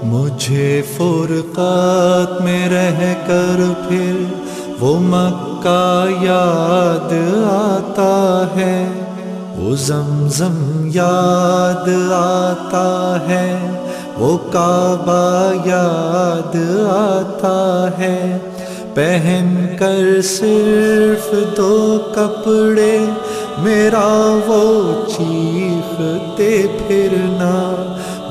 مجھے فرقت میں رہ کر پھر وہ مکہ یاد آتا ہے، وہ زمزم یاد آتا ہے، وہ کعبہ یاد آتا ہے۔ پہن کر صرف 2 کپڑے میرا وہ چیختے پھرنا،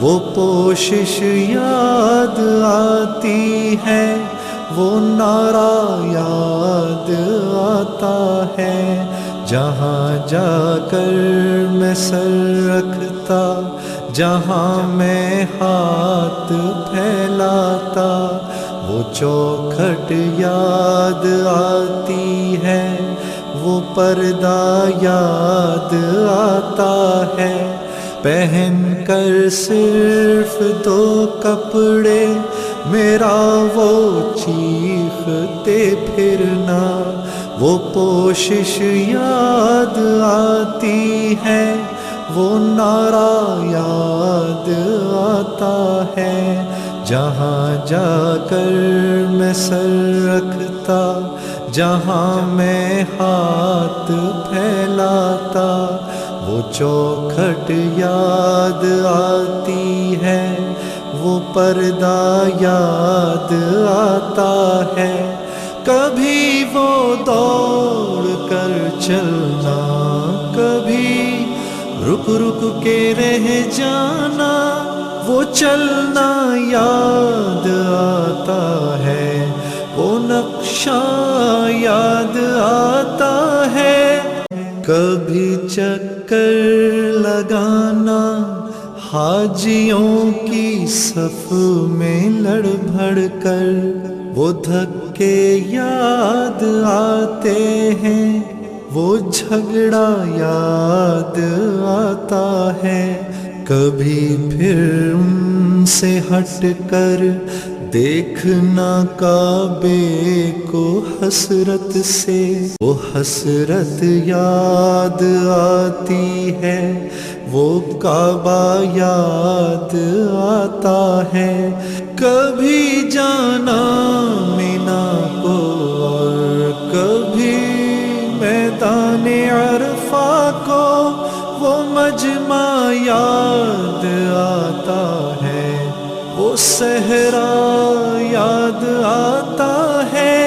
وہ پوشش یاد آتی ہے، وہ نعرہ یاد آتا ہے۔ جہاں جا کر میں سر رکھتا، جہاں میں ہاتھ پھیلاتا، وہ چوکھٹ یاد آتی ہے، وہ پردہ یاد آتا ہے۔ پہن کر صرف 2 کپڑے میرا وہ چیختے پھرنا، وہ پوشش یاد آتی ہے، وہ نعرہ یاد آتا ہے۔ جہاں جا کر میں سر رکھتا، جہاں میں ہاتھ پھیلاتا، وہ چوکھٹ یاد آتی ہے، وہ پردہ یاد آتا ہے۔ کبھی وہ دوڑ کر چلنا، کبھی رک رک کے رہ جانا، وہ چلنا یاد آتا ہے، وہ نقشہ یاد آتا ہے۔ کبھی چکر لگانا حاجیوں کی صف میں لڑ بھڑ کر، وہ دھکے یاد آتے ہیں، وہ جھگڑا یاد آتا ہے۔ کبھی پھر ان سے ہٹ کر دیکھنا کعبے کو حسرت سے، وہ حسرت یاد آتی ہے، وہ کعبہ یاد آتا ہے۔ کبھی جانا مینا کو اور کبھی میدان عرفہ کو، وہ مجمع یاد آتا ہے، وہ صحرا یاد آتا ہے،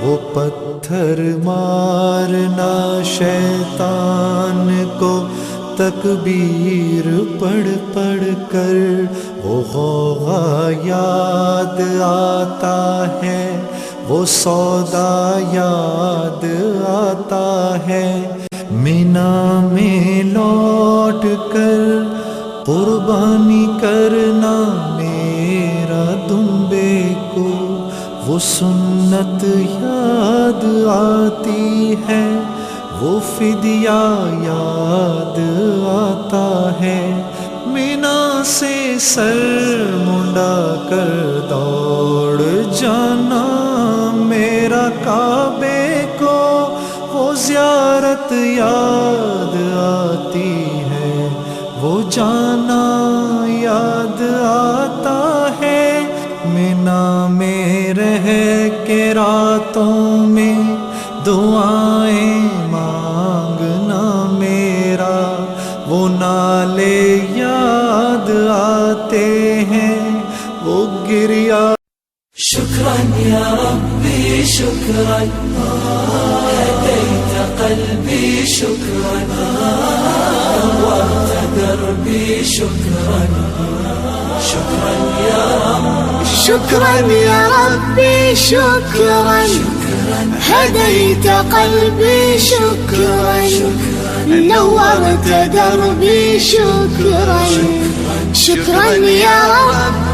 وہ پتھر مارنا شیطان کو تکبیر پڑھ پڑھ کر، وہ غوغا یاد آتا ہے، وہ سودا یاد آتا ہے۔ مینا میں لوٹ کر قربانی کرنا میرا دمبے کو، وہ سنت یاد آتی ہے، وہ فدیہ یاد آتا ہے۔ مینا سے سر منڈا کر دوڑ جانا میرا کعبے کو، وہ زیارت یاد آتی ہے، وہ جانا یاد آتا ہے۔ مینا میں رہ کے راتوں میں دعائیں مانگنا میرا، وہ نالے یاد آتے ہیں، وہ گریا۔ شکراً یا ربی شکراً، ہدیت قلبی شکراً، نورت دربی شکراً، شکراً یا رب، شکراً یا ربی شکراً، ہدیت قلبی شکراً، نورت دربی شکراً، شکراً یا رب۔